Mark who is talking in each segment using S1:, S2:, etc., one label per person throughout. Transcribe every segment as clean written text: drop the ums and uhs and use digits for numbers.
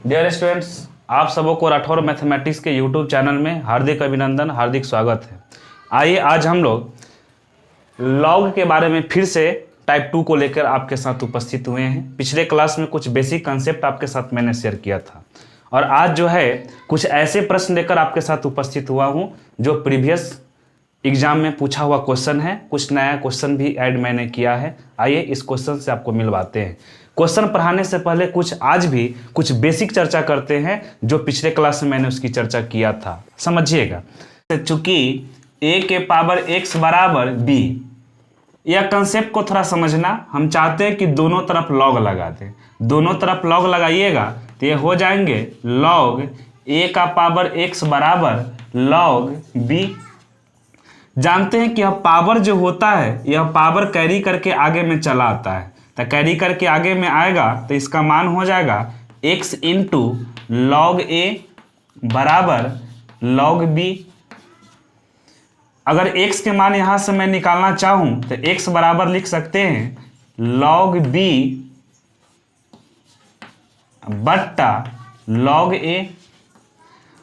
S1: Dear students, आप सबों को राठौर मैथमेटिक्स के यूट्यूब चैनल में हार्दिक अभिनंदन, हार्दिक स्वागत है। आइए आज हम लोग लॉग के बारे में फिर से टाइप 2 को लेकर आपके साथ उपस्थित हुए हैं। पिछले क्लास में कुछ बेसिक कंसेप्ट आपके साथ मैंने शेयर किया था और आज जो है कुछ ऐसे प्रश्न लेकर आपके साथ उपस्थित हुआ हूँ जो प्रीवियस एग्जाम में पूछा हुआ क्वेश्चन है। कुछ नया क्वेश्चन भी ऐड मैंने किया है। आइए इस क्वेश्चन से आपको मिलवाते हैं। क्वेश्चन पढ़ाने से पहले आज भी कुछ बेसिक चर्चा करते हैं जो पिछले क्लास में मैंने उसकी चर्चा किया था। समझिएगा, चूंकि a के पावर x बराबर b, यह कंसेप्ट को थोड़ा समझना। हम चाहते हैं कि दोनों तरफ लॉग लगा दें। दोनों तरफ लॉग लगाइएगा तो ये हो जाएंगे लॉग a का पावर x बराबर लॉग b। जानते हैं कि यह पावर जो होता है यह पावर कैरी करके आगे में चला आता है, तो कैरी करके आगे में आएगा तो इसका मान हो जाएगा x इंटू लॉग a बराबर लॉग b। अगर x के मान यहां से मैं निकालना चाहूं तो x बराबर लिख सकते हैं लॉग b बट्टा लॉग a,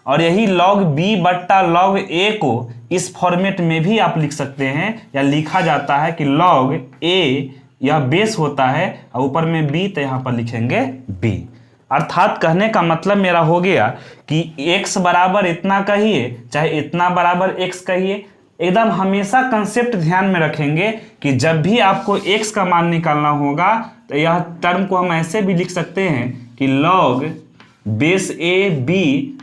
S1: और यही लॉग b बट्टा लॉग a को इस फॉर्मेट में भी आप लिख सकते हैं, या लिखा जाता है कि लॉग a यह बेस होता है और ऊपर में b, तो यहां पर लिखेंगे b। अर्थात कहने का मतलब मेरा हो गया कि x बराबर इतना कहिए चाहे इतना बराबर x कहिए, एकदम हमेशा कंसेप्ट ध्यान में रखेंगे कि जब भी आपको x का मान निकालना होगा तो यह टर्म को हम ऐसे भी लिख सकते हैं कि लॉग बेस a b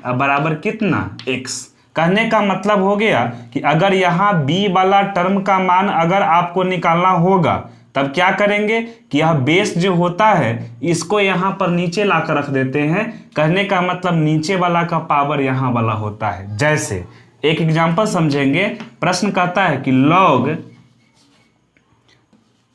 S1: बराबर कितना x। कहने का मतलब हो गया कि अगर यहाँ b वाला टर्म का मान अगर आपको निकालना होगा तब क्या करेंगे कि यह बेस जो होता है इसको यहाँ पर नीचे लाकर रख देते हैं। कहने का मतलब नीचे वाला का पावर यहाँ वाला होता है। जैसे एक एग्जांपल समझेंगे। प्रश्न कहता है कि लॉग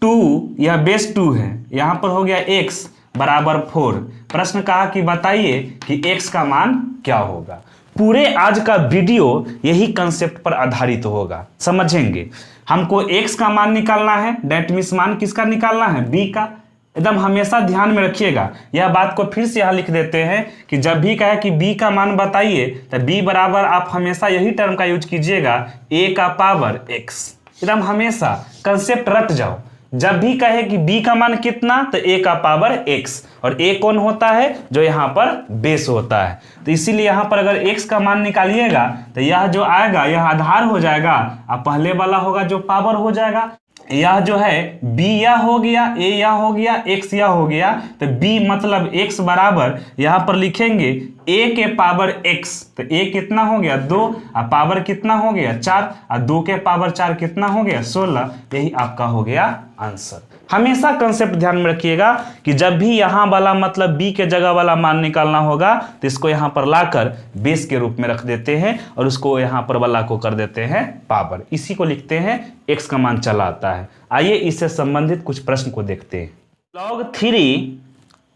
S1: 2, यह बेस 2 है, यहाँ पर हो गया x बराबर 4। प्रश्न कहा कि बताइए कि x का मान क्या होगा। पूरे आज का वीडियो यही कंसेप्ट पर आधारित होगा। समझेंगे, हमको x का मान निकालना है, डेट मीन्स मान किसका निकालना है, b का। एकदम हमेशा ध्यान में रखिएगा। यह बात को फिर से यहाँ लिख देते हैं कि जब भी कहे कि b का मान बताइए तो b बराबर आप हमेशा यही टर्म का यूज कीजिएगा a का पावर x। एकदम हमेशा कंसेप्ट रट जाओ। जब भी कहे कि b का मान कितना तो a का पावर x, और a कौन होता है, जो यहाँ पर बेस होता है। तो इसीलिए यहाँ पर अगर x का मान निकालिएगा तो यह जो आएगा यह आधार हो जाएगा, अब पहले वाला होगा जो पावर हो जाएगा। यह जो है b यह हो गया, a यह हो गया, x यह हो गया, तो b मतलब x बराबर यहाँ पर लिखेंगे a के पावर x। तो a कितना हो गया 2, और पावर कितना हो गया 4, और 2 के पावर 4 कितना हो गया 16। यही आपका हो गया आंसर। हमेशा कंसेप्ट ध्यान में रखिएगा कि जब भी यहाँ वाला मतलब b के जगह वाला मान निकालना होगा तो इसको यहाँ पर लाकर बेस के रूप में रख देते हैं और उसको यहाँ पर वाला को कर देते हैं पावर। इसी को लिखते हैं x का मान चला आता है। आइए इससे संबंधित कुछ प्रश्न को देखते हैं।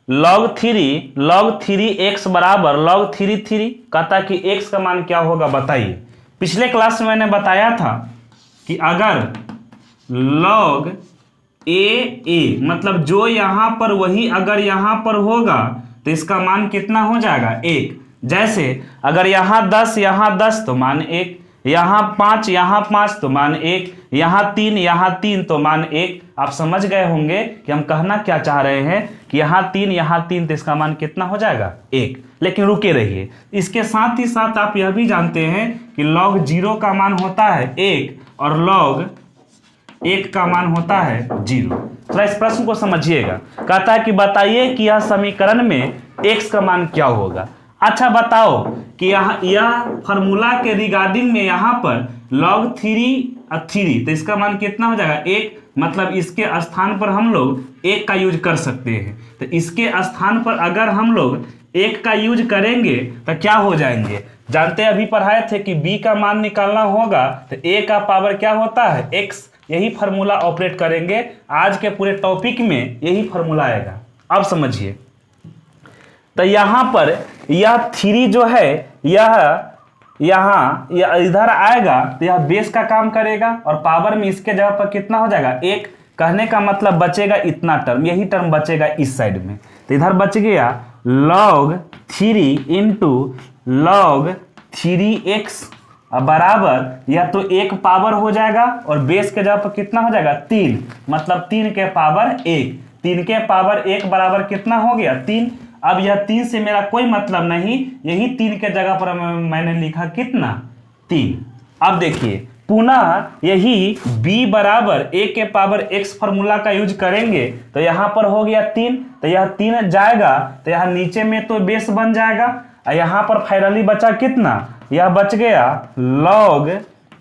S1: लॉग 3 x बराबर लॉग 3 कहता कि x का मान क्या होगा बताइए। पिछले क्लास में मैंने बताया था कि अगर लॉग a मतलब जो यहाँ पर वही अगर यहाँ पर होगा तो इसका मान कितना हो जाएगा 1। जैसे अगर यहाँ 10 तो मान 1, यहाँ 5 तो मान 1, यहाँ 3 तो मान 1। आप समझ गए होंगे कि हम कहना क्या चाह रहे हैं कि यहाँ 3 तो इसका मान कितना हो जाएगा 1। लेकिन रुके रहिए, इसके साथ ही साथ आप यह भी जानते हैं कि लॉग 0 का मान होता है 1 और लॉग 1 का मान होता है 0। थोड़ा इस प्रश्न को समझिएगा। कहता है कि बताइए कि यह समीकरण में x का मान क्या होगा। अच्छा बताओ कि यह फॉर्मूला के रिगार्डिंग में यहाँ पर log 3 तो इसका मान कितना हो जाएगा 1, मतलब इसके स्थान पर हम लोग 1 का यूज कर सकते हैं। तो इसके स्थान पर अगर हम लोग 1 का यूज करेंगे तो क्या हो जाएंगे, जानते हैं अभी पढ़ाए थे कि b का मान निकालना होगा तो a का पावर क्या होता है x। यही फार्मूला ऑपरेट करेंगे। आज के पूरे टॉपिक में यही फार्मूला आएगा। अब समझिए, तो यहाँ पर यह 3 जो है यह इधर आएगा तो यह बेस का काम करेगा और पावर में इसके जगह पर कितना हो जाएगा 1। कहने का मतलब बचेगा इतना टर्म, यही टर्म बचेगा इस साइड में, तो इधर बच गया log 3 इंटू log 3x बराबर या तो 1 पावर हो जाएगा और बेस के जगह पर कितना हो जाएगा 3, मतलब 3 के पावर 1। 3 के पावर 1 बराबर कितना हो गया 3। अब यह 3 से मेरा कोई मतलब नहीं, यही 3 के जगह पर मैंने लिखा कितना 3। अब देखिए पुनः यही b बराबर a के पावर x फॉर्मूला का यूज करेंगे तो यहाँ पर हो गया 3, तो यह 3 जाएगा तो यहाँ नीचे में तो बेस बन जाएगा और यहाँ पर फाइनली बचा कितना, यह बच गया log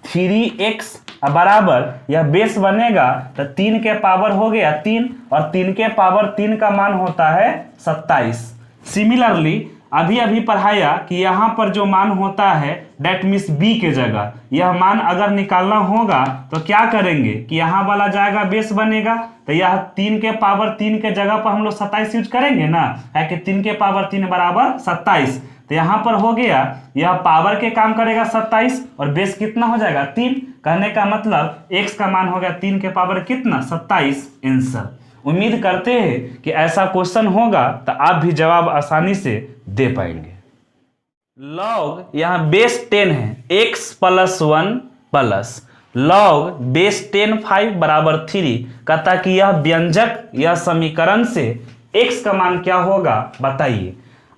S1: 3x बराबर यह बेस बनेगा तो 3 के पावर हो गया 3 और 3 के पावर 3 का मान होता है 27। सिमिलरली अभी अभी पढ़ाया कि यहाँ पर जो मान होता है डेट मीन्स b के जगह यह मान अगर निकालना होगा तो क्या करेंगे कि यहाँ वाला जाएगा बेस बनेगा तो यह 3 के पावर 3 के जगह पर हम लोग 27 यूज करेंगे ना, है कि 3 के पावर 3 बराबर 27। तो यहाँ पर हो गया यह पावर के काम करेगा 27 और बेस कितना हो जाएगा 3। कहने का मतलब x का मान हो गया 3 के पावर कितना 27 आंसर। उम्मीद करते हैं कि ऐसा क्वेश्चन होगा तो आप भी जवाब आसानी से दे पाएंगे। लॉग यहाँ बेस 10 है x plus 1 plus log base 10 5 बराबर 3 कहता कि यह व्यंजक यह समीकरण से x का मान क्या होगा बताइए।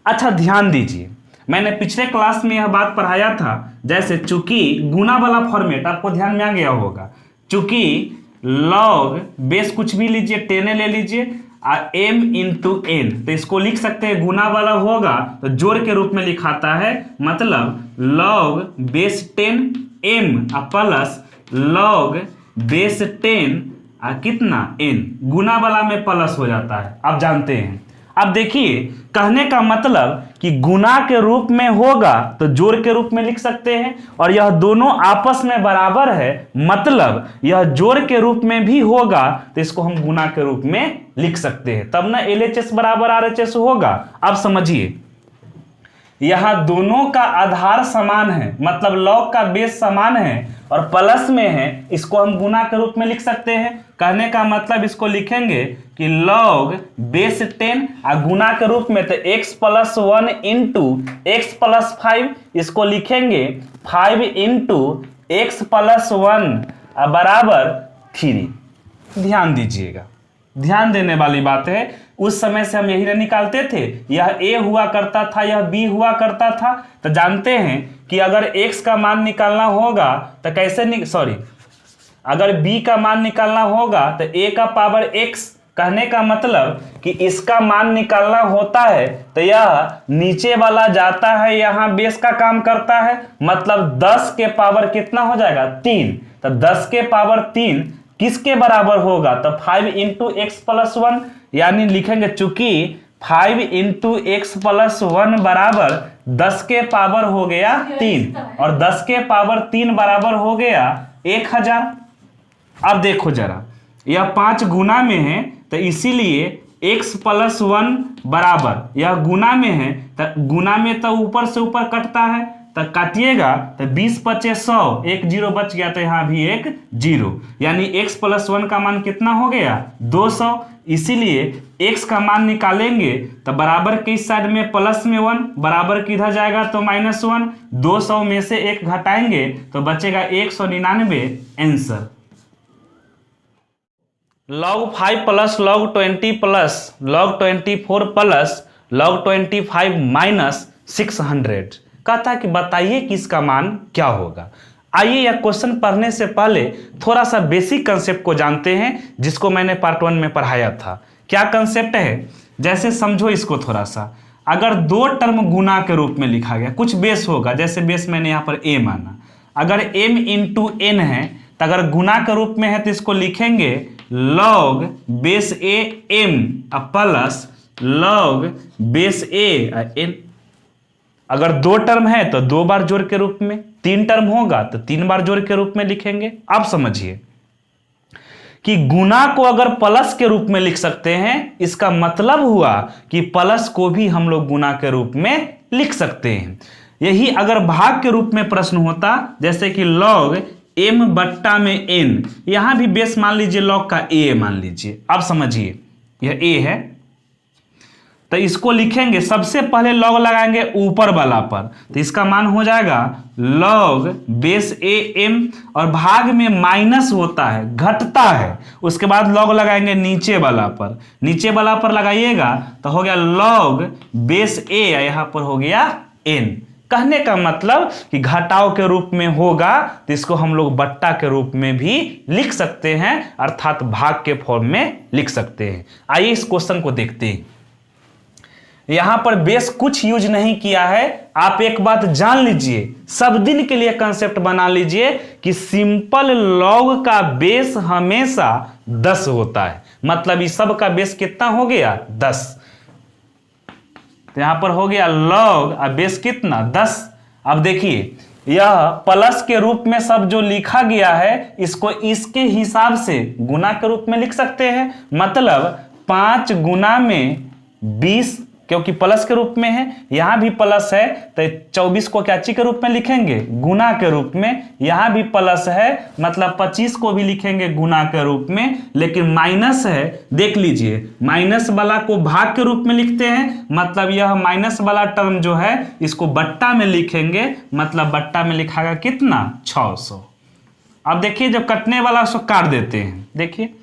S1: अच्छा ध्यान दीजिए, मैंने पिछले क्लास में यह बात पढ़ाया था, जैसे चूंकि गुना वाला फॉर्मेट आपको ध्यान में आ गया होगा। चूंकि लॉग बेस कुछ भी लीजिए 10 ले लीजिए m इंटू n, तो इसको लिख सकते हैं गुना वाला होगा तो जोड़ के रूप में लिखाता है, मतलब log base 10 m plus log base 10 कितना n, गुना वाला में प्लस हो जाता है, आप जानते हैं। अब देखिए कहने का मतलब कि गुना के रूप में होगा तो जोड़ के रूप में लिख सकते हैं और यह दोनों आपस में बराबर है, मतलब यह जोड़ के रूप में भी होगा तो इसको हम गुना के रूप में लिख सकते हैं, तब ना LHS बराबर RHS होगा। अब समझिए यहाँ दोनों का आधार समान है, मतलब लॉग का बेस समान है और प्लस में है, इसको हम गुना के रूप में लिख सकते हैं। कहने का मतलब इसको लिखेंगे कि log बेस 10 गुना के रूप में तो x plus 1 into x plus 5, इसको लिखेंगे 5 इंटू एक्स प्लस 1 बराबर 3। ध्यान दीजिएगा, ध्यान देने वाली बात है। उस समय से हम यही ना निकालते थे, यह a हुआ करता था यह b हुआ करता था, तो जानते हैं कि अगर x का मान निकालना होगा तो कैसे अगर b का मान निकालना होगा तो a का पावर x, कहने का मतलब कि इसका मान निकालना होता है तो यह नीचे वाला जाता है यहाँ बेस का काम करता है, मतलब 10 के पावर कितना हो जाएगा 3, तो 10 के पावर 3 किसके बराबर होगा तो 5 इंटू एक्स प्लस 1, यानी लिखेंगे चूंकि 5 इंटू एक्स प्लस 1 बराबर 10 के पावर हो गया 3 और 10 के पावर 3 बराबर हो गया 1000। अब देखो जरा यह 5 गुना में है तो इसीलिए x प्लस 1 बराबर यह गुना में है तो गुना में तो ऊपर से ऊपर कटता है तो काटिएगा तो 20 पचे 100, एक जीरो बच गया तो यहाँ भी एक जीरो, यानी x प्लस 1 का मान कितना हो गया 200। इसीलिए x का मान निकालेंगे तो बराबर के इस साइड में प्लस में 1, बराबर किधर जाएगा तो -1, 200 में से 1 घटाएंगे तो बचेगा 199 answer. log 5 plus log 20 plus log 24 plus log 25 minus 600 कहता है कि बताइए कि इसका मान क्या होगा। आइए यह क्वेश्चन पढ़ने से पहले थोड़ा सा बेसिक कंसेप्ट को जानते हैं जिसको मैंने पार्ट 1 में पढ़ाया था। क्या कंसेप्ट है, जैसे समझो इसको थोड़ा सा, अगर दो टर्म गुना के रूप में लिखा गया, कुछ बेस होगा, जैसे बेस मैंने यहाँ पर a माना, अगर m इंटू n है तो अगर गुना के रूप में है तो इसको लिखेंगे log base a m plus log base a n। अगर दो टर्म है तो 2 बार जोड़ के रूप में, 3 टर्म होगा तो 3 बार जोड़ के रूप में लिखेंगे। अब समझिए कि गुना को अगर प्लस के रूप में लिख सकते हैं, इसका मतलब हुआ कि प्लस को भी हम लोग गुना के रूप में लिख सकते हैं। यही अगर भाग के रूप में प्रश्न होता, जैसे कि log m बट्टा में n, यहां भी बेस मान लीजिए log का a मान लीजिए। अब समझिए यह a है तो इसको लिखेंगे, सबसे पहले लॉग लगाएंगे ऊपर वाला पर, तो इसका मान हो जाएगा लॉग बेस ए एम, और भाग में माइनस होता है, घटता है। उसके बाद लॉग लगाएंगे नीचे वाला पर, नीचे वाला पर लगाइएगा तो हो गया लॉग बेस ए, यहां पर हो गया एन। कहने का मतलब कि घटाव के रूप में होगा तो इसको हम लोग बट्टा के रूप में भी लिख सकते हैं, अर्थात भाग के फॉर्म में लिख सकते हैं। आइए इस क्वेश्चन को देखते हैं। यहां पर बेस कुछ यूज नहीं किया है। आप एक बात जान लीजिए, सब दिन के लिए कंसेप्ट बना लीजिए कि सिंपल लॉग का बेस हमेशा 10 होता है। मतलब इस सब का बेस कितना हो गया? 10। तो यहां पर हो गया लॉग और बेस कितना? 10। अब देखिए, यह प्लस के रूप में सब जो लिखा गया है इसको इसके हिसाब से गुना के रूप में लिख सकते हैं। मतलब 5 गुना में 20, क्योंकि प्लस के रूप में है, यहां भी प्लस है तो 24 को क्या ची के रूप में लिखेंगे? गुना के रूप में। यहां भी प्लस है मतलब 25 को भी लिखेंगे गुना के रूप में। लेकिन माइनस है, देख लीजिए, माइनस वाला को भाग के रूप में लिखते हैं, मतलब यह माइनस वाला टर्म जो है इसको बट्टा में लिखेंगे, मतलब बट्टा में लिखागा कितना? 600। अब देखिए, जब कटने वाला उसको काट देते हैं, देखिए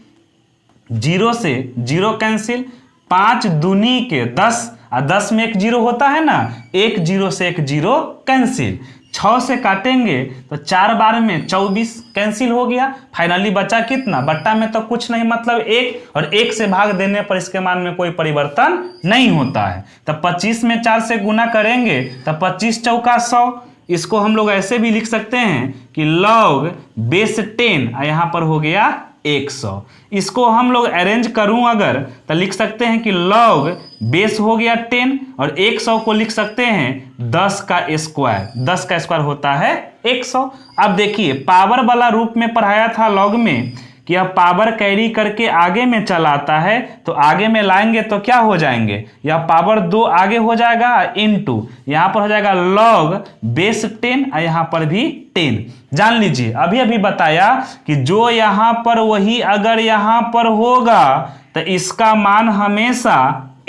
S1: 0 से 0 कैंसिल, 5 दूनी के 10, और 10 में 1 0 होता है ना, 1 0 से 1 0 कैंसिल। 6 से काटेंगे तो 4 बार में 24 कैंसिल हो गया। फाइनली बचा कितना? बट्टा में तो कुछ नहीं, मतलब 1, और 1 से भाग देने पर इसके मान में कोई परिवर्तन नहीं होता है। तब 25 में 4 से गुना करेंगे तब 25 चौका 100। इसको हम लोग ऐसे भी लिख सकते हैं कि लॉग बेस 10, यहां पर हो गया 100। इसको हम लोग अरेंज करूं अगर तो लिख सकते हैं कि लॉग बेस हो गया 10, और 100 को लिख सकते हैं 10 का स्क्वायर। 10 का स्क्वायर होता है 100। अब देखिए, पावर वाला रूप में पढ़ाया था लॉग में कि यह पावर कैरी करके आगे में चला आता है, तो आगे में लाएंगे तो क्या हो जाएंगे? यह पावर 2 आगे हो जाएगा इनटू, यहां पर हो जाएगा लॉग बेस 10, और यहां पर भी 10। जान लीजिए, अभी अभी बताया कि जो यहां पर वही अगर यहां पर होगा तो इसका मान हमेशा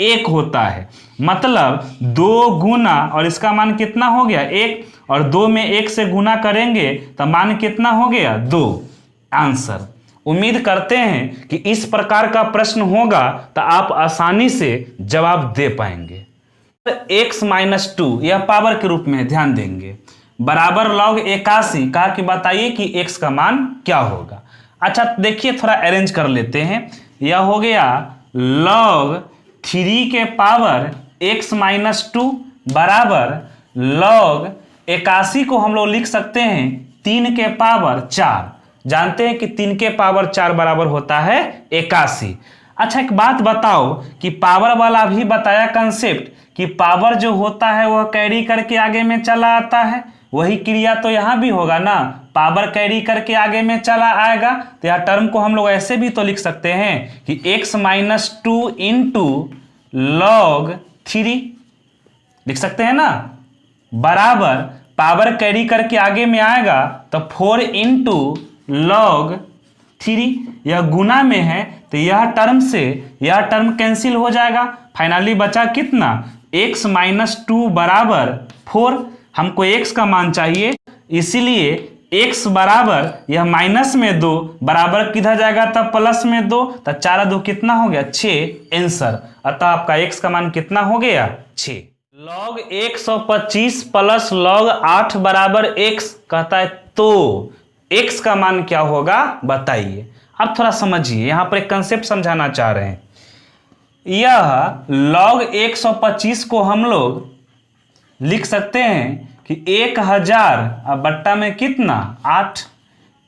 S1: 1 होता है। मतलब 2 गुना, और इसका मान कितना हो गया? 1, और 2 में 1 से गुना करेंगे तो मान कितना हो गया? 2। आंसर। उम्मीद करते हैं कि इस प्रकार का प्रश्न होगा तो आप आसानी से जवाब दे पाएंगे। x - 2 यह पावर के रूप में ध्यान देंगे, बराबर लॉग 81। कहा कि बताइए कि x का मान क्या होगा। अच्छा देखिए, थोड़ा अरेंज कर लेते हैं। यह हो गया लॉग 3 के पावर x - 2 बराबर लॉग 81 को हम लोग लिख सकते हैं 3 के पावर 4। जानते हैं कि 3 के पावर 4 बराबर होता है 81। अच्छा एक बात बताओ कि पावर वाला भी बताया कंसेप्ट कि पावर जो होता है वह कैरी करके आगे में चला आता है, वही क्रिया तो यहां भी होगा ना, पावर कैरी करके आगे में चला आएगा। तो यह टर्म को हम लोग ऐसे भी तो लिख सकते हैं कि x - 2 इंटू लॉग 3 लिख सकते हैं ना, बराबर पावर कैरी करके आगे में आएगा तो 4 इंटू लॉग 3। यह गुना में है तो यह टर्म से यह टर्म कैंसिल हो जाएगा। फाइनली बचा कितना? x - 2 बराबर 4। हमको x का मान चाहिए, इसीलिए x बराबर यह माइनस में 2 बराबर किधर जाएगा? तब प्लस में 2, तो 4 2 कितना हो गया? 6। आंसर। अतः आपका x का मान कितना हो गया? 6। लॉग 125 प्लस लॉग 8 बराबर x कहता है, तो x का मान क्या होगा बताइए। अब थोड़ा समझिए, यहां पर एक कंसेप्ट समझाना चाह रहे हैं। यह log 125 को हम लोग लिख सकते हैं कि 1000 अब बट्टा में कितना? 8।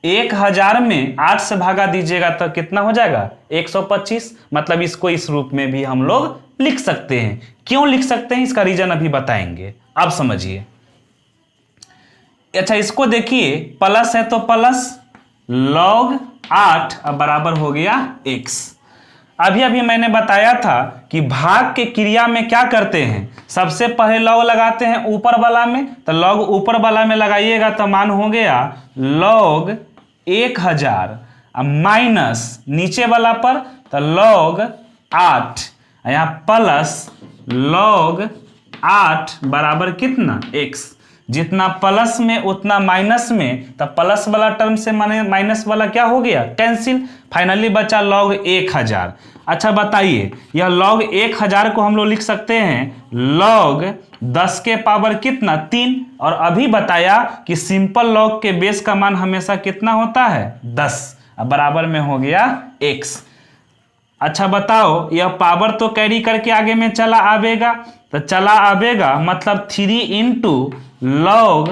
S1: 1000 में 8 से भागा दीजिएगा तो कितना हो जाएगा? 125। मतलब इसको इस रूप में भी हम लोग लिख सकते हैं। क्यों लिख सकते हैं इसका रीजन अभी बताएंगे, अब समझिए। अच्छा इसको देखिए, प्लस है तो प्लस log 8 अब बराबर हो गया x। अभी अभी मैंने बताया था कि भाग के क्रिया में क्या करते हैं, सबसे पहले लॉग लगाते हैं ऊपर वाला में, तो लॉग ऊपर वाला में लगाइएगा तो मान हो गया log 1000, माइनस नीचे वाला पर तो log 8, यहाँ प्लस log 8 बराबर कितना x। जितना प्लस में उतना माइनस में, तब प्लस वाला टर्म से माइनस वाला क्या हो गया, कैंसिल। फाइनली बचा log 1000। अच्छा बताइए, यह log 1000 को हम लोग लिख सकते हैं log 10 के पावर कितना 3। और अभी बताया कि सिंपल log के बेस का मान हमेशा कितना होता है 10। अब बराबर में हो गया x। अच्छा बताओ, यह पावर तो कैरी करके आगे में चला आवेगा, तो चला आवेगा मतलब 3 इंटू log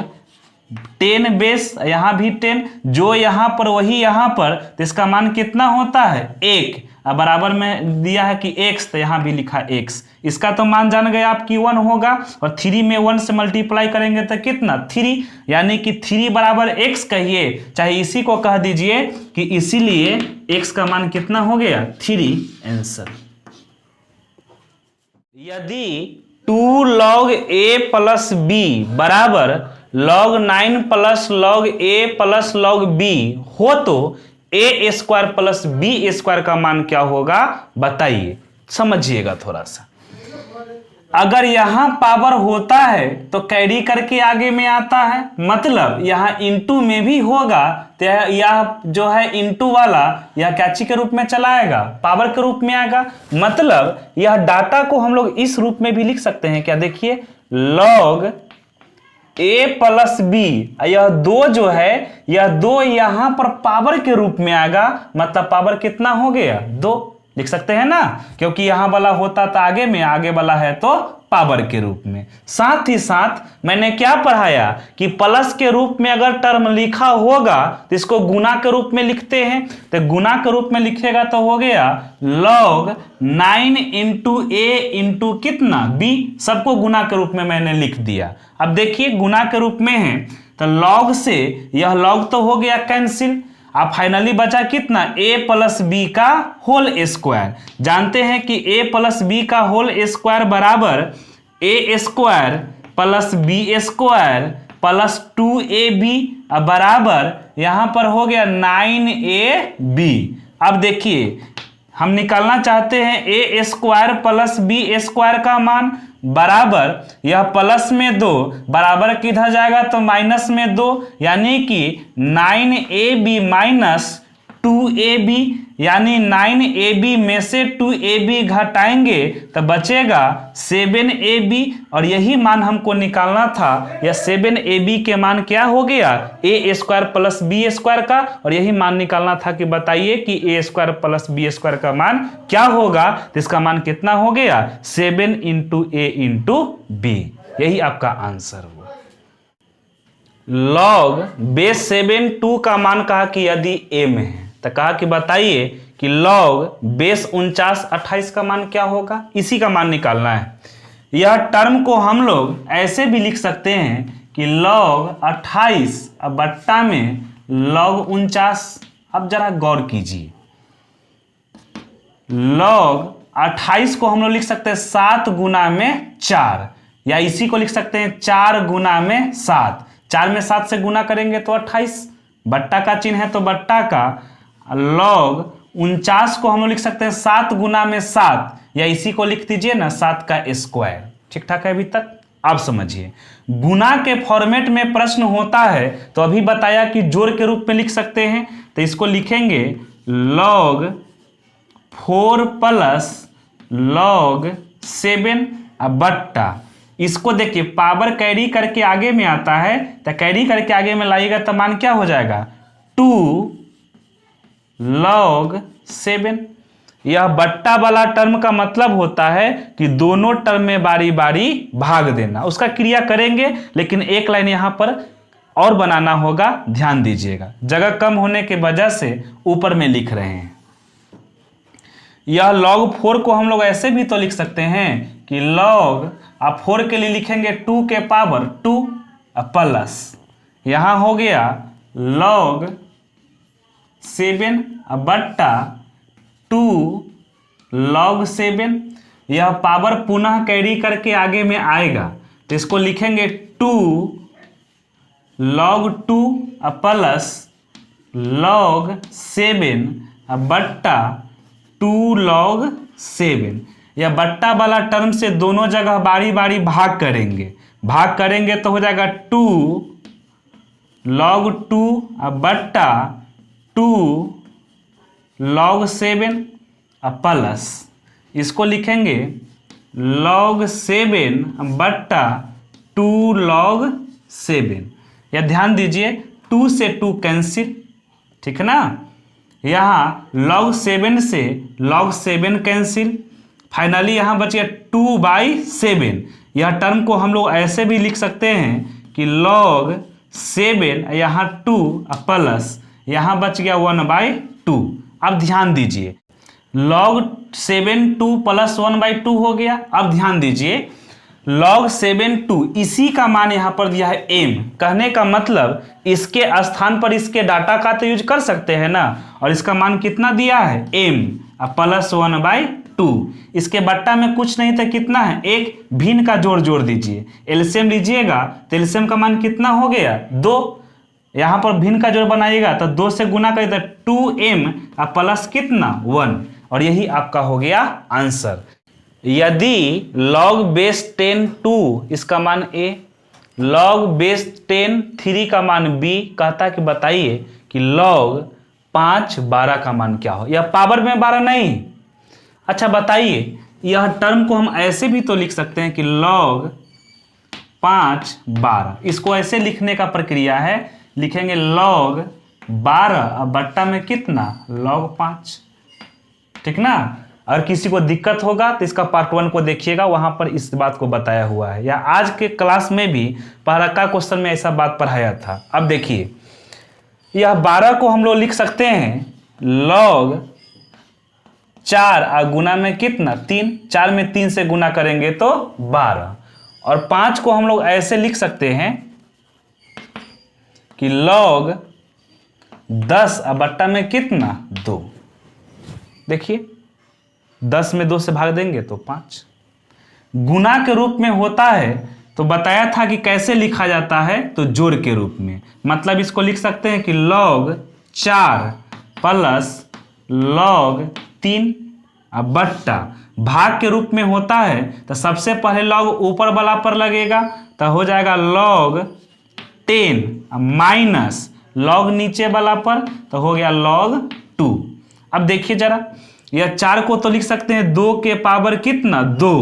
S1: 10 बेस, यहाँ भी 10, जो यहाँ पर वही यहाँ पर, तो इसका मान कितना होता है 1। अब बराबर में दिया है कि x, तो यहाँ भी लिखा x। इसका तो मान जान गए आप कि 1 होगा, और 3 में 1 से मल्टीप्लाई करेंगे तो कितना 3, यानी कि 3 बराबर x कहिए, चाहे इसी को कह दीजिए कि इसीलिए x का मान कितना हो गया 3 आंसर। यदि 2 log a प्लस b बराबर log 9 plus log a plus log b हो तो a square plus b square का मान क्या होगा बताइए। समझिएगा थोड़ा सा, अगर यहां पावर होता है तो कैरी करके आगे में आता है, मतलब यहां इंटू में भी होगा तो यह जो है इंटू वाला यह कैची के रूप में चला आएगा, पावर के रूप में आएगा। मतलब यह डाटा को हम लोग इस रूप में भी लिख सकते हैं, क्या देखिए log a प्लस b, यह 2 जो है यह 2 यहां पर पावर के रूप में आएगा, मतलब पावर कितना हो गया 2 लिख सकते हैं ना, क्योंकि यहां वाला होता था आगे में, आगे वाला है तो पावर के रूप में। साथ ही साथ मैंने क्या पढ़ाया कि प्लस के रूप में अगर टर्म लिखा होगा तो इसको गुना के रूप में लिखते हैं, तो गुना के रूप में लिखेगा तो हो गया log 9 इंटू a इंटू कितना b, सबको गुना के रूप में मैंने लिख दिया। अब देखिए गुना के रूप में है तो log से यह log तो हो गया कैंसिल। अब फाइनली बचा कितना a प्लस बी का होल स्क्वायर। जानते हैं कि a प्लस बी का होल स्क्वायर बराबर a square plus B square plus 2ab बराबर यहां पर हो गया 9ab। अब देखिए हम निकालना चाहते हैं a square plus B square का मान, बराबर यह प्लस में 2 बराबर किधर जाएगा तो माइनस में 2, यानी कि 9ab माइनस 2ab, यानी 9ab में से 2ab घटाएंगे तो बचेगा 7ab, और यही मान हमको निकालना था। यह 7ab के मान क्या हो गया a square plus B square का, और यही मान निकालना था कि बताइए कि a square plus B square का मान क्या होगा, तो इसका मान कितना हो गया 7 इंटू a इंटू b। यही आपका आंसर हुआ। log बेस 7 2 का मान कहा कि यदि a में है, तो कहा कि बताइए कि log बेस 49 28 का मान क्या होगा, इसी का मान निकालना है। यह टर्म को हम लोग ऐसे भी लिख सकते हैं कि log 28 अब बट्टा में log 49। अब जरा गौर कीजिए, log 28 को हम लोग लिख सकते हैं 7 गुना में 4, या इसी को लिख सकते हैं 4 गुना में 7। 4 में 7 से गुना करेंगे तो 28, बट्टा का चिन्ह है तो बट्टा का। log 49 को हम लोग लिख सकते हैं 7 गुना में 7, या इसी को लिख दीजिए ना 7 का स्क्वायर। ठीक ठाक है अभी तक? आप समझिए, गुना के फॉर्मेट में प्रश्न होता है तो अभी बताया कि जोड़ के रूप में लिख सकते हैं, तो इसको लिखेंगे log 4 प्लस log 7 अब बट्टा, इसको देखिए पावर कैरी करके आगे में आता है, तो कैरी करके आगे में लाइएगा तो मान क्या हो जाएगा 2 log 7। यह बट्टा वाला टर्म का मतलब होता है कि दोनों टर्म में बारी बारी भाग देना। उसका क्रिया करेंगे, लेकिन एक लाइन यहां पर और बनाना होगा, ध्यान दीजिएगा, जगह कम होने की वजह से ऊपर में लिख रहे हैं। यह log 4 को हम लोग ऐसे भी तो लिख सकते हैं कि log, आप 4 के लिए लिखेंगे 2 के पावर 2 प्लस यहां हो गया log 7 बट्टा 2 log 7। यह पावर पुनः कैरी करके आगे में आएगा, तो इसको लिखेंगे 2 log 2 प्लस log 7 बट्टा 2 log 7। यह बट्टा वाला टर्म से दोनों जगह बारी बारी भाग करेंगे तो हो जाएगा 2 log 2 अब बट्टा 2 log 7 अब प्लस इसको लिखेंगे log 7 बट्टा 2 log 7। यह ध्यान दीजिए 2 से 2 कैंसिल, ठीक ना। यहाँ log 7 से log 7 कैंसिल, फाइनली यहाँ बचिए 2/7। यह टर्म को हम लोग ऐसे भी लिख सकते हैं कि log 7 यहाँ 2 प्लस यहाँ बच गया 1/2। अब ध्यान दीजिए log 7 2 प्लस 1/2 हो गया। अब ध्यान दीजिए log 7 2 इसी का मान यहाँ पर दिया है m। कहने का मतलब इसके स्थान पर इसके डाटा का तो यूज कर सकते हैं ना, और इसका मान कितना दिया है m प्लस 1/2। इसके बट्टा में कुछ नहीं था, कितना है, एक भिन्न का जोड़ दीजिए, एलसीएम लीजिएगा तो एलसीएम का मान कितना हो गया 2। यहाँ पर भिन्न का जोड़ बनाइएगा तो 2 से गुना करिए तो 2m प्लस कितना 1, और यही आपका हो गया आंसर। यदि log बेस 10 2 इसका मान a, log बेस 10 3 का मान b, कहता है कि बताइए कि log 5 12 का मान क्या हो। यह पावर में 12 नहीं। अच्छा बताइए, यह टर्म को हम ऐसे भी तो लिख सकते हैं कि log 5 12, इसको ऐसे लिखने का प्रक्रिया है, लिखेंगे log 12 अब बट्टा में कितना log 5, ठीक ना। अगर किसी को दिक्कत होगा तो इसका पार्ट 1 को देखिएगा, वहां पर इस बात को बताया हुआ है, या आज के क्लास में भी पहला का क्वेश्चन में ऐसा बात पढ़ाया था। अब देखिए यह 12 को हम लोग लिख सकते हैं log 4 गुना में कितना 3, 4 में 3 से गुना करेंगे तो 12, और 5 को हम लोग ऐसे लिख सकते हैं कि log 10 बट्टा में कितना 2। देखिए 10 में 2 से भाग देंगे तो 5। गुना के रूप में होता है तो बताया था कि कैसे लिखा जाता है, तो जोड़ के रूप में, मतलब इसको लिख सकते हैं कि log 4 प्लस log 3 अब बट्टा भाग के रूप में होता है तो सबसे पहले log ऊपर वाला पर लगेगा तो हो जाएगा log 10 माइनस log नीचे वाला पर तो हो गया log 2। अब देखिए जरा, यह 4 को तो लिख सकते हैं 2 के पावर कितना 2,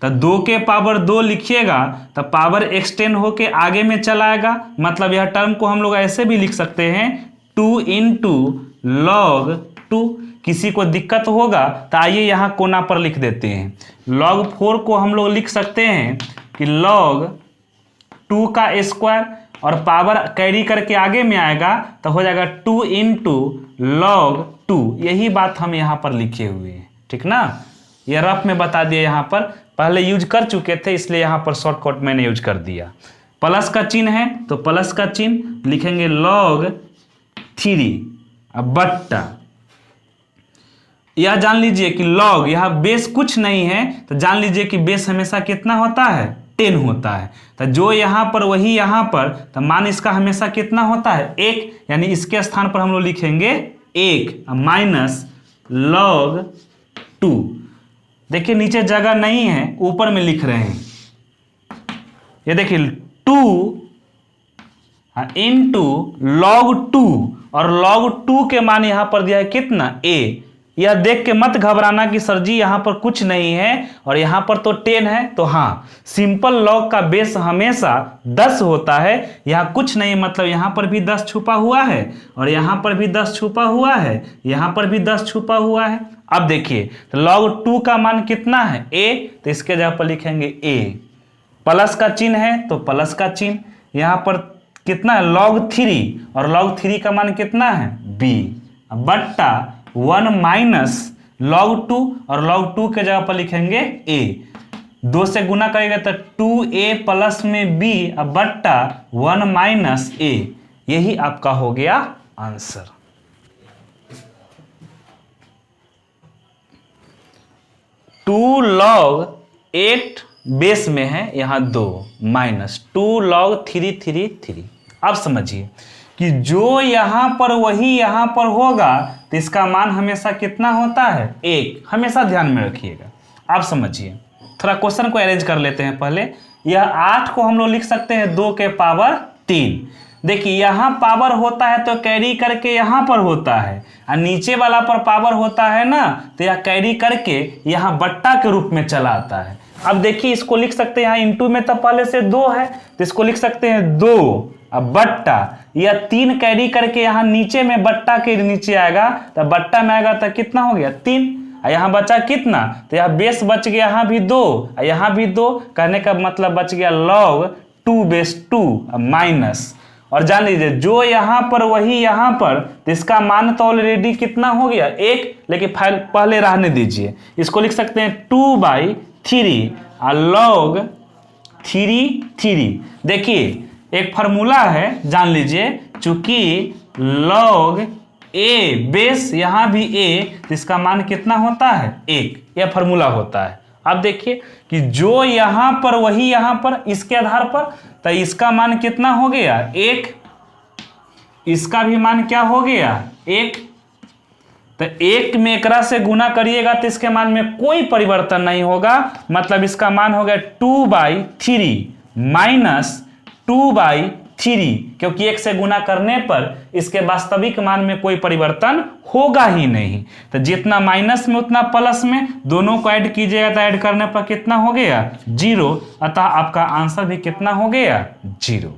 S1: तो 2 के पावर 2 लिखिएगा तो पावर एक्सटेंड होके आगे में चला आएगा, मतलब यह टर्म को हम लोग ऐसे भी लिख सकते हैं 2 into log 2। किसी को दिक्कत होगा तो आइए यहाँ कोना पर लिख देते हैं, log 4 को हम लोग लिख सकते हैं कि log 2 का स्क्वायर, और पावर कैरी करके आगे में आएगा तो हो जाएगा 2 into log 2। यही बात हम यहाँ पर लिखे हुए हैं, ठीक ना। ये रफ में बता दिया, यहाँ पर पहले यूज कर चुके थे इसलिए यहाँ पर शॉर्टकट मैंने यूज कर दिया। प्लस का चिन्ह है तो प्लस का चिन्ह लिखेंगे log 3 अब बट्टा, यह जान लीजिए कि log यहाँ बेस कुछ नहीं है तो जान लीजिए कि बेस हमेशा कितना होता है 10 होता है, तो जो यहाँ पर वही यहाँ पर, तो मान इसका हमेशा कितना होता है 1, यानी इसके स्थान पर हम लोग लिखेंगे 1 माइनस log 2। देखिए नीचे जगह नहीं है, ऊपर में लिख रहे हैं, ये देखिए 2 इंटू log 2, और log 2 के मान यहाँ पर दिया है कितना a। यह देख के मत घबराना कि सर जी यहाँ पर कुछ नहीं है और यहाँ पर तो 10 है, तो हाँ सिंपल log का बेस हमेशा 10 होता है। यहाँ कुछ नहीं, मतलब यहाँ पर भी 10 छुपा हुआ है और यहाँ पर भी 10 छुपा हुआ है, यहाँ पर भी 10 छुपा हुआ है। अब देखिए तो log 2 का मान कितना है a, तो इसके जगह पर लिखेंगे a, प्लस का चिन्ह है तो प्लस का चिन्ह, यहाँ पर कितना है log 3, और log 3 का मान कितना है b, बट्टा 1 माइनस log 2, और log 2 के जगह पर लिखेंगे a। 2 से गुना करेगा तो 2a प्लस में b बट्टा 1 माइनस a, यही आपका हो गया आंसर। टू log 8 बेस में है यहाँ 2 माइनस 2 log 3 3 3। अब समझिए कि जो यहाँ पर वही यहाँ पर होगा तो इसका मान हमेशा कितना होता है 1, हमेशा ध्यान में रखिएगा। आप समझिए, थोड़ा क्वेश्चन को अरेंज कर लेते हैं पहले। यह 8 को हम लोग लिख सकते हैं 2 के पावर 3। देखिए यहाँ पावर होता है तो कैरी करके यहाँ पर होता है, और नीचे वाला पर पावर होता है ना, तो यह कैरी करके यहाँ बट्टा के रूप में चला आता है। अब देखिए इसको लिख सकते हैं, यहाँ इंटू में तो पहले से 2 है, तो इसको लिख सकते हैं 2, अब बट्टा यह 3 कैरी करके यहाँ नीचे में बट्टा के नीचे आएगा, तो बट्टा में आएगा तो कितना हो गया 3, यहाँ बचा कितना, तो यहाँ बेस बच गया, यहाँ भी 2, यहाँ भी 2, कहने का मतलब बच गया log 2 बेस 2 माइनस, और जान लीजिए जो यहाँ पर वही यहाँ पर, तो इसका मान तो ऑलरेडी कितना हो गया 1, लेकिन पहले रहने दीजिए। इसको लिख सकते हैं 2/3 और log 3 देखिए एक फार्मूला है, जान लीजिए, चूंकि log a बेस यहाँ भी a, तो इसका मान कितना होता है 1, यह फार्मूला होता है। अब देखिए कि जो यहाँ पर वही यहाँ पर, इसके आधार पर, तो इसका मान कितना हो गया 1, इसका भी मान क्या हो गया 1, तो 1 में एकरा से गुना करिएगा तो इसके मान में कोई परिवर्तन नहीं होगा, मतलब इसका मान हो गया 2/3 माइनस 2/3, क्योंकि 1 से गुना करने पर इसके वास्तविक मान में कोई परिवर्तन होगा ही नहीं। तो जितना माइनस में उतना प्लस में, दोनों को ऐड कीजिएगा तो ऐड करने पर कितना हो गया 0, अतः आपका आंसर भी कितना हो गया 0।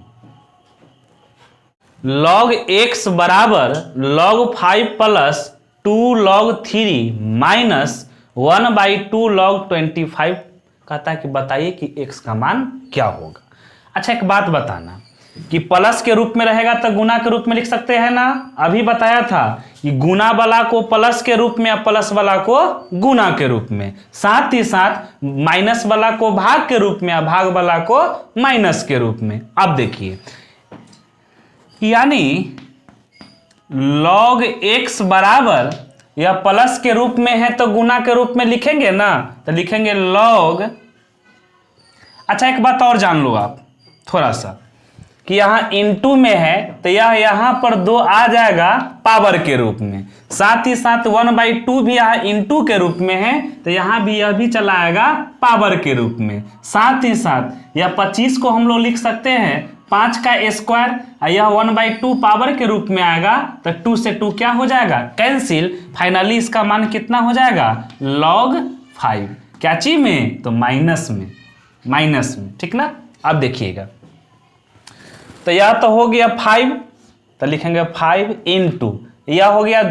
S1: log x बराबर log 5 plus 2 log 3 minus 1/2 log 25 कहता है कि बताइए कि x का मान क्या होगा। अच्छा एक बात बताना कि प्लस के रूप में रहेगा तो गुना के रूप में लिख सकते हैं ना, अभी बताया था कि गुना वाला को प्लस के रूप में या प्लस वाला को गुना के रूप में, साथ ही साथ माइनस वाला को भाग के रूप में या भाग वाला को माइनस के रूप में। अब देखिए यानी log x बराबर या प्लस के रूप में है तो गुना के रूप में लिखेंगे ना, तो लिखेंगे log। अच्छा एक बात और जान लो आप थोड़ा सा, कि यहाँ इनटू में है तो यह यहाँ पर 2 आ जाएगा पावर के रूप में, साथ ही साथ 1/2 भी यहाँ इनटू के रूप में है तो यहाँ भी यह भी चला आएगा पावर के रूप में। साथ ही साथ यह 25 को हम लोग लिख सकते हैं 5 का स्क्वायर, यह 1/2 पावर के रूप में आएगा तो 2 से 2 क्या हो जाएगा कैंसिल, फाइनली इसका मान कितना हो जाएगा log 5, क्या चीज में, तो माइनस में, ठीक ना। अब देखिएगा तो यह तो हो गया 5, तो लिखेंगे 5 इंटू, यह हो गया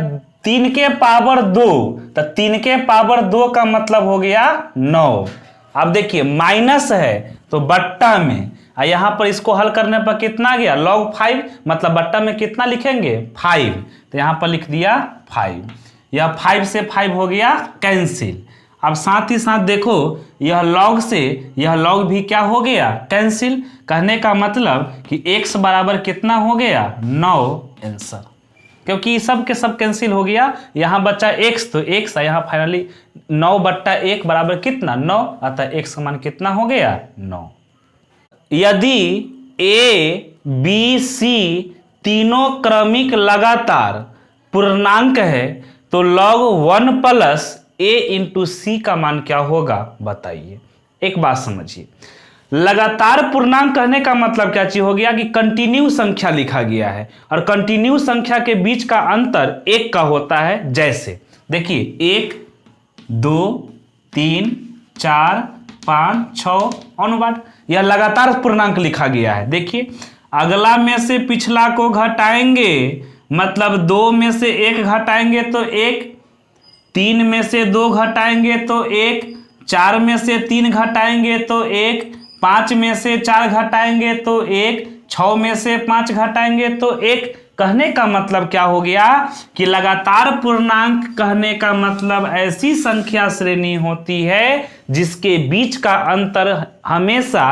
S1: 3 के पावर 2, तो 3 के पावर 2 का मतलब हो गया 9। अब देखिए माइनस है तो बट्टा में, यहाँ पर इसको हल करने पर कितना गया log 5, मतलब बट्टा में कितना लिखेंगे 5, तो यहाँ पर लिख दिया 5, यह 5 से 5 हो गया कैंसिल। अब साथ ही साथ देखो यह log से यह log भी क्या हो गया कैंसिल, कहने का मतलब कि x बराबर कितना हो गया 9 आंसर, क्योंकि सब के सब कैंसिल हो गया, यहाँ बचा x तो x, यहाँ फाइनली 9/1 बराबर कितना 9, अतः x का मान कितना हो गया 9। यदि a b c तीनों क्रमिक लगातार पूर्णांक है तो log 1 प्लस a इंटू सी का मान क्या होगा बताइए। एक बात समझिए, लगातार पूर्णांक कहने का मतलब क्या चीज हो गया कि कंटिन्यू संख्या लिखा गया है, और कंटिन्यू संख्या के बीच का अंतर 1 का होता है। जैसे देखिए 1 2 3 4 5 6 ऑनवर्ड, यह लगातार पूर्णांक लिखा गया है। देखिए अगला में से पिछला को घटाएंगे, मतलब 2 में से 1 घटाएंगे तो 1, 3 में से 2 घटाएंगे तो 1, 4 में से 3 घटाएंगे तो 1, 5 में से 4 घटाएंगे तो 1, 6 में से 5 घटाएंगे तो 1। कहने का मतलब क्या हो गया कि लगातार पूर्णांक कहने का मतलब ऐसी संख्या श्रेणी होती है जिसके बीच का अंतर हमेशा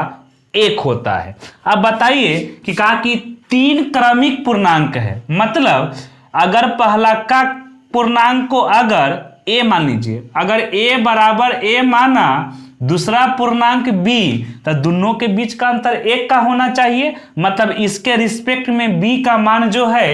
S1: 1 होता है। अब बताइए कि कहा कि 3 क्रमिक पूर्णांक है, मतलब अगर पहला का पूर्णांक को अगर a मान लीजिए, अगर a बराबर a माना, दूसरा पूर्णांक b, तो दोनों के बीच का अंतर 1 का होना चाहिए, मतलब इसके रिस्पेक्ट में b का मान जो है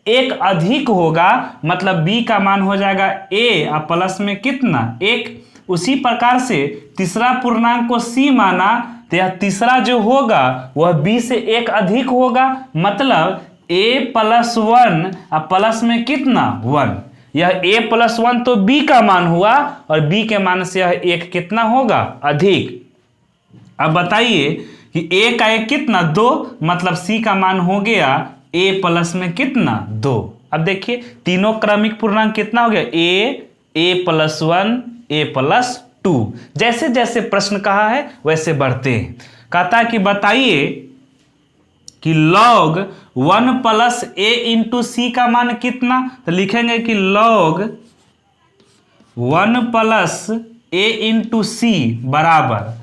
S1: 1 अधिक होगा, मतलब b का मान हो जाएगा a और प्लस में कितना 1, उसी प्रकार से तीसरा पूर्णांक को c माना तो यह तीसरा जो होगा वह b से एक अधिक होगा, मतलब a + 1 और प्लस में कितना 1, यह a + 1 तो b का मान हुआ और b के मान से यह एक कितना होगा अधिक। अब बताइए कि a का एक कितना 2, मतलब c का मान हो गया a प्लस में कितना 2। अब देखिए तीनों क्रमिक पूर्णांक कितना हो गया a + 1 a + 2। जैसे जैसे प्रश्न कहा है वैसे बढ़ते हैं। कहता है कि बताइए कि log 1 + a × c का मान कितना, तो लिखेंगे कि log 1 + a × c बराबर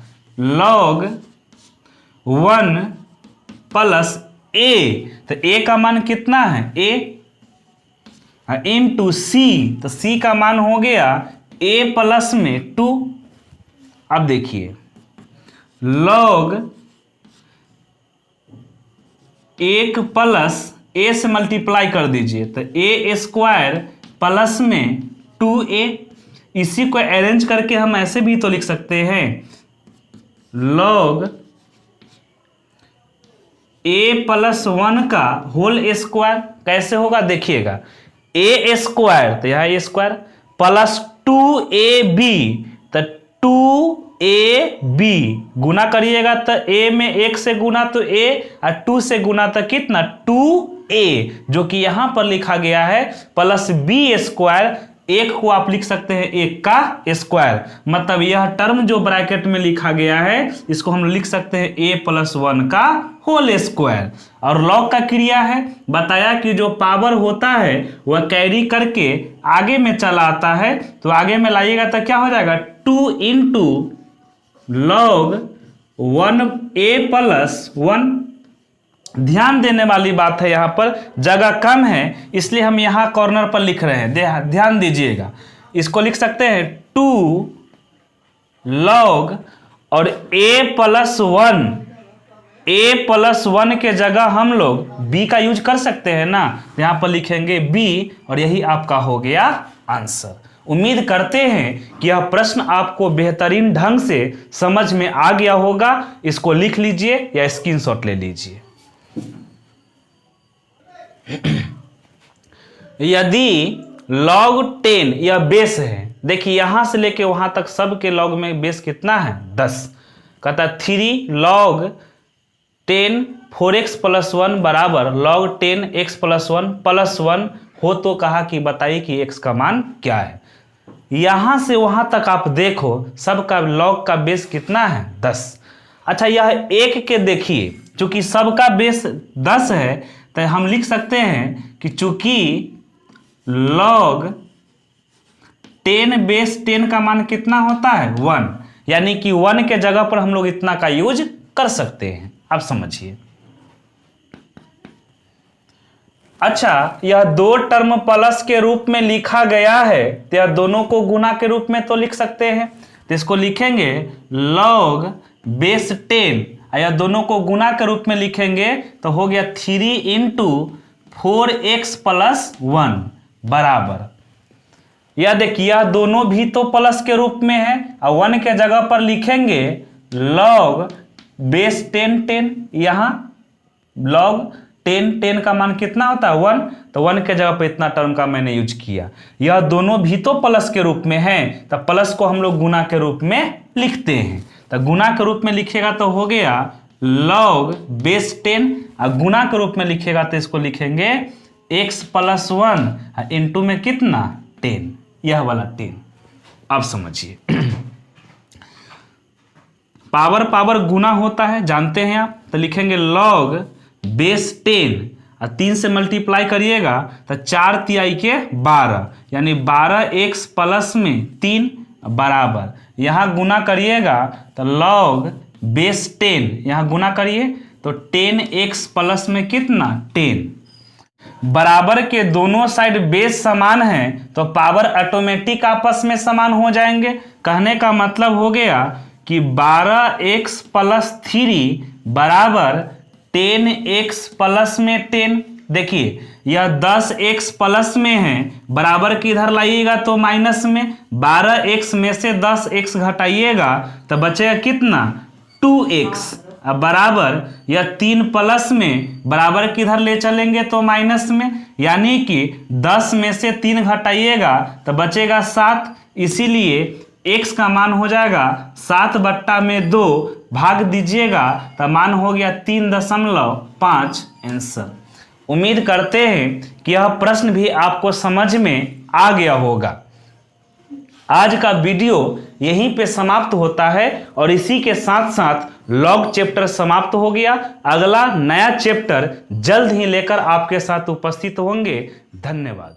S1: log 1 + a, तो a का मान कितना है a × c, तो c का मान हो गया a प्लस में 2। अब देखिए log 1 प्लस a से मल्टीप्लाई कर दीजिए तो a² प्लस में 2a। इसी को अरेंज करके हम ऐसे भी तो लिख सकते हैं log a + 1 का होल स्क्वायर। कैसे होगा देखिएगा a² तो यहाँ a² प्लस 2ab, तो 2ab गुना करिएगा तो a में 1 से गुना तो a और 2 से गुना तो कितना 2a, जो कि यहां पर लिखा गया है प्लस b²। एक को आप लिख सकते हैं 1 का स्क्वायर, मतलब यह टर्म जो ब्रैकेट में लिखा गया है इसको हम लिख सकते हैं a + 1 का होल स्क्वायर। और लॉग का क्रिया है, बताया कि जो पावर होता है वह कैरी करके आगे में चला आता है, तो आगे में लाइएगा तो क्या हो जाएगा 2 × log 1a + 1। ध्यान देने वाली बात है, यहाँ पर जगह कम है इसलिए हम यहाँ कॉर्नर पर लिख रहे हैं, ध्यान दीजिएगा। इसको लिख सकते हैं 2 log और a + 1 के जगह हम लोग b का यूज कर सकते हैं ना, यहाँ पर लिखेंगे b और यही आपका हो गया आंसर। उम्मीद करते हैं कि यह प्रश्न आपको बेहतरीन ढंग से समझ में आ गया होगा। इसको लिख लीजिए या स्क्रीनशॉट ले लीजिए। यदि log 10 यह बेस है, देखिए यहां से लेके वहां तक सब के लॉग में बेस कितना है 10। कहता है 3 log 10 4x + 1 बराबर log 10 x + 1 + 1 हो, तो कहा कि बताइए कि x का मान क्या है। यहां से वहां तक आप देखो सबका लॉग का बेस कितना है 10। अच्छा यह एक के देखिए, चूंकि सबका बेस 10 है तो हम लिख सकते हैं कि चूंकि log 10 बेस 10 का मान कितना होता है 1, यानी कि 1 के जगह पर हम लोग इतना का यूज कर सकते हैं। अब समझिए। अच्छा यह दो टर्म प्लस के रूप में लिखा गया है तो यह दोनों को गुना के रूप में तो लिख सकते हैं, तो इसको लिखेंगे log बेस 10, या दोनों को गुना के रूप में लिखेंगे तो हो गया 3 × 4x + 1 बराबर, यह देखिए यह दोनों भी तो प्लस के रूप में है और 1 के जगह पर लिखेंगे log बेस 10, यहाँ log 10 का मान कितना होता है 1, तो 1 के जगह पर इतना टर्म का मैंने यूज किया। यह दोनों भी तो प्लस के रूप में है तो प्लस को हम लोग गुना के रूप में लिखते हैं, तो गुना के रूप में लिखेगा तो हो गया log बेस 10, और गुना के रूप में लिखेगा तो इसको लिखेंगे x + 1 इंटू में कितना 10, यह वाला 10। अब समझिए पावर गुना होता है जानते हैं आप, तो लिखेंगे log बेस 10 और 3 से मल्टीप्लाई करिएगा तो 4 तिहाई के 12, यानी 12x प्लस में 3 बराबर, यहाँ गुना करिएगा तो log बेस 10, यहाँ गुना करिए तो 10x प्लस में कितना 10 बराबर के दोनों साइड बेस समान है तो पावर ऑटोमेटिक आपस में समान हो जाएंगे। कहने का मतलब हो गया कि 12x + 3 बराबर 10x प्लस में 10, देखिए यह 10x प्लस में है, बराबर की इधर लाइएगा तो माइनस में, 12x में से 10x घटाइएगा तो बचेगा कितना 2x। अब बराबर यह 3 प्लस में, बराबर की इधर ले चलेंगे तो माइनस में, यानी कि 10 में से 3 घटाइएगा तो बचेगा 7। इसीलिए x का मान हो जाएगा 7/2, भाग दीजिएगा तो मान हो गया 3.5 आंसर। उम्मीद करते हैं कि यह प्रश्न भी आपको समझ में आ गया होगा। आज का वीडियो यहीं पे समाप्त होता है और इसी के साथ साथ लॉग चैप्टर समाप्त हो गया। अगला नया चैप्टर जल्द ही लेकर आपके साथ उपस्थित होंगे। धन्यवाद।